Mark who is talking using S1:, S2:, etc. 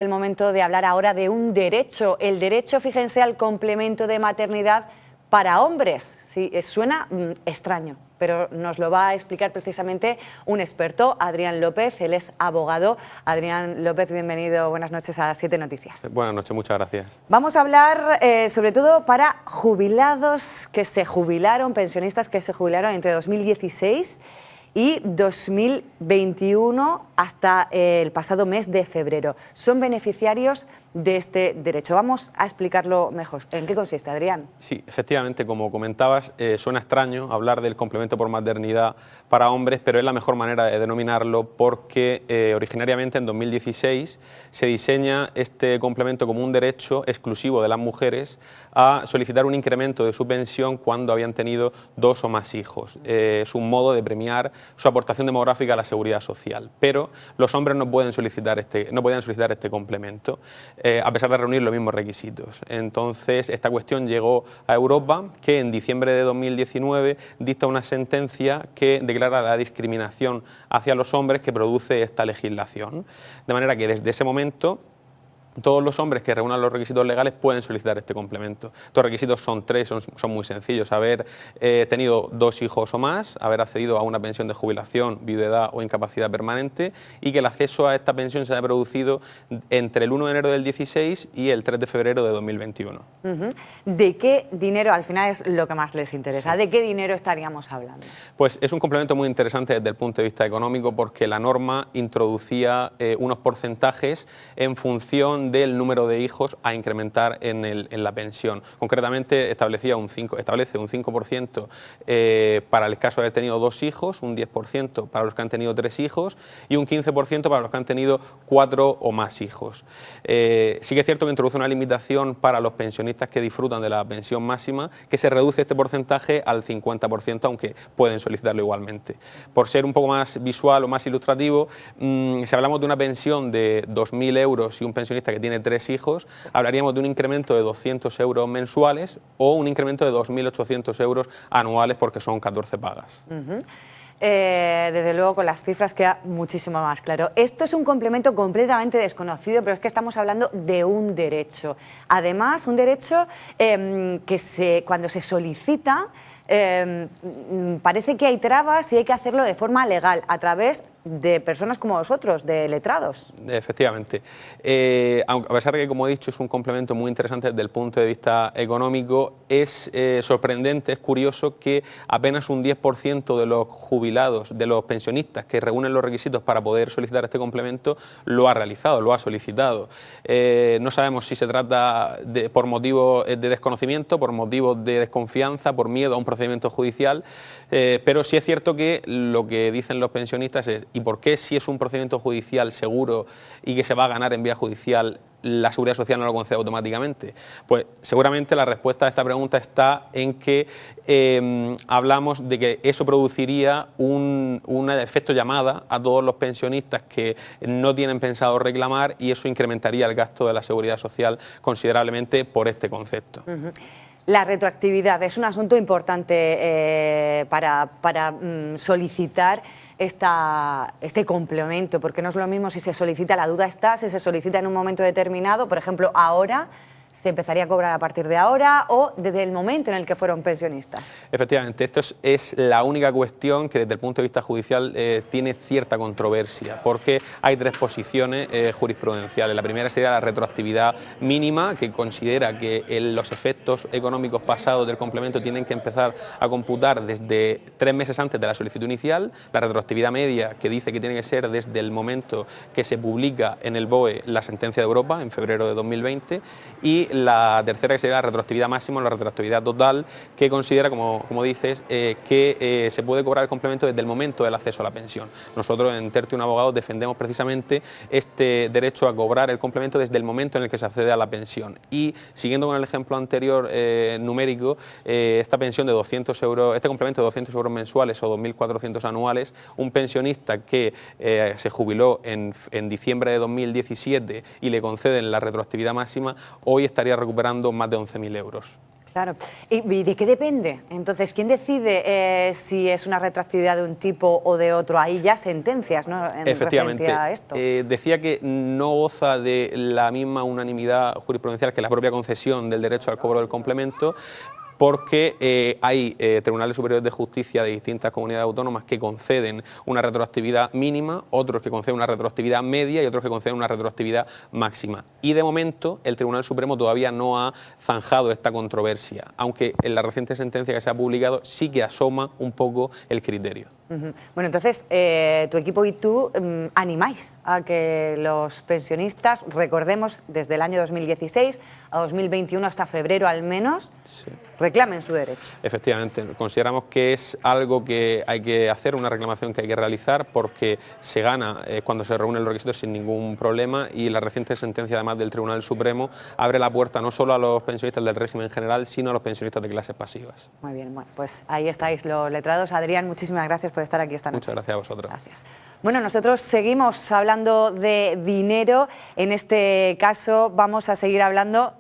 S1: El momento de hablar ahora de un derecho, el derecho, fíjense, al complemento de maternidad para hombres. Sí, suena extraño, pero nos lo va a explicar precisamente un experto, Adrián López. Él es abogado. Adrián López, bienvenido, buenas noches a 7 Noticias.
S2: Buenas noches, muchas gracias.
S1: Vamos a hablar sobre todo para jubilados que se jubilaron, pensionistas que se jubilaron entre 2016 y 2021 hasta el pasado mes de febrero. Son beneficiarios de este derecho. Vamos a explicarlo mejor. ¿En qué consiste, Adrián?
S2: Sí, efectivamente, como comentabas, suena extraño hablar del complemento por maternidad para hombres, pero es la mejor manera de denominarlo porque originariamente en 2016 se diseña este complemento como un derecho exclusivo de las mujeres a solicitar un incremento de su pensión cuando habían tenido 2 o más hijos. Es un modo de premiar su aportación demográfica a la seguridad social, pero los hombres no podían solicitar este complemento, a pesar de reunir los mismos requisitos. Entonces, esta cuestión llegó a Europa, que en diciembre de 2019 dicta una sentencia que declara la discriminación hacia los hombres que produce esta legislación. De manera que desde ese momento todos los hombres que reúnan los requisitos legales pueden solicitar este complemento. Los requisitos son 3, son muy sencillos: haber tenido 2 hijos o más, haber accedido a una pensión de jubilación, viudedad o incapacidad permanente, y que el acceso a esta pensión se haya producido entre el 1 de enero del 16 y el 3 de febrero de 2021.
S1: ¿De qué dinero, al final es lo que más les interesa, de qué dinero estaríamos hablando? Pues
S2: es un complemento muy interesante desde el punto de vista económico, porque la norma introducía unos porcentajes en función del número de hijos a incrementar en la pensión. Concretamente establece un 5% para el caso de haber tenido 2 hijos, un 10% para los que han tenido 3 hijos y un 15% para los que han tenido 4 o más hijos. Sí que es cierto que introduce una limitación para los pensionistas que disfrutan de la pensión máxima, que se reduce este porcentaje al 50%, aunque pueden solicitarlo igualmente. Por ser un poco más visual o más ilustrativo, si hablamos de una pensión de 2.000 euros y un pensionista que tiene 3 hijos, hablaríamos de un incremento de 200 euros mensuales o un incremento de 2.800 euros anuales, porque son 14 pagas.
S1: Desde luego, con las cifras queda muchísimo más claro. Esto es un complemento completamente desconocido, pero es que estamos hablando de un derecho. Además, un derecho que cuando se solicita parece que hay trabas y hay que hacerlo de forma legal, a través de personas como vosotros, de letrados.
S2: Efectivamente. A pesar de que, como he dicho, es un complemento muy interesante desde el punto de vista económico, es sorprendente, es curioso que apenas un 10% de los jubilados, de los pensionistas que reúnen los requisitos para poder solicitar este complemento, lo ha realizado, lo ha solicitado. No sabemos si se trata por motivos de desconocimiento, por motivos de desconfianza, por miedo a un procedimiento judicial, pero sí es cierto que lo que dicen los pensionistas es: ¿y por qué, si es un procedimiento judicial seguro y que se va a ganar en vía judicial, la Seguridad Social no lo concede automáticamente? Pues seguramente la respuesta a esta pregunta está en que hablamos de que eso produciría un efecto llamada a todos los pensionistas que no tienen pensado reclamar, y eso incrementaría el gasto de la Seguridad Social considerablemente por este concepto.
S1: La retroactividad es un asunto importante para solicitar este complemento, porque no es lo mismo si se solicita, la duda está, si se solicita en un momento determinado, por ejemplo, ahora, ¿se empezaría a cobrar a partir de ahora o desde el momento en el que fueron pensionistas?
S2: Efectivamente, esto es la única cuestión que desde el punto de vista judicial tiene cierta controversia, porque hay 3 posiciones jurisprudenciales. La primera sería la retroactividad mínima, que considera que los efectos económicos pasados del complemento tienen que empezar a computar desde 3 meses antes de la solicitud inicial. La retroactividad media, que dice que tiene que ser desde el momento que se publica en el BOE la sentencia de Europa, en febrero de 2020, y la tercera, que sería la retroactividad máxima, la retroactividad total, que considera, como dices, que se puede cobrar el complemento desde el momento del acceso a la pensión. Nosotros en Tertium Abogados defendemos precisamente este derecho a cobrar el complemento desde el momento en el que se accede a la pensión. Y siguiendo con el ejemplo anterior numérico, esta pensión de 200 euros, este complemento de 200 euros mensuales o 2.400 anuales, un pensionista que se jubiló en diciembre de 2017 y le conceden la retroactividad máxima, hoy estaría recuperando más de 11.000 euros.
S1: Claro. ¿Y de qué depende? Entonces, ¿quién decide si es una retroactividad de un tipo o de otro? Hay ya sentencias, ¿no? En
S2: Efectivamente.
S1: referencia a esto.
S2: Decía que no goza de la misma unanimidad jurisprudencial que la propia concesión del derecho al cobro del complemento, porque hay tribunales superiores de justicia de distintas comunidades autónomas que conceden una retroactividad mínima, otros que conceden una retroactividad media y otros que conceden una retroactividad máxima. Y de momento el Tribunal Supremo todavía no ha zanjado esta controversia, aunque en la reciente sentencia que se ha publicado sí que asoma un poco el criterio.
S1: Bueno, entonces, tu equipo y tú animáis a que los pensionistas, recordemos, desde el año 2016 a 2021, hasta febrero al menos,
S2: Sí.
S1: reclamen su derecho.
S2: Efectivamente, consideramos que es algo que hay que hacer, una reclamación que hay que realizar, porque se gana cuando se reúnen los requisitos sin ningún problema, y la reciente sentencia, además del Tribunal Supremo, abre la puerta no solo a los pensionistas del régimen general, sino a los pensionistas de clases pasivas.
S1: Muy bien, bueno, pues ahí estáis los letrados. Adrián, muchísimas gracias por estar aquí esta noche.
S2: Muchas gracias a vosotros.
S1: Gracias. Bueno, nosotros seguimos hablando de dinero. En este caso vamos a seguir hablando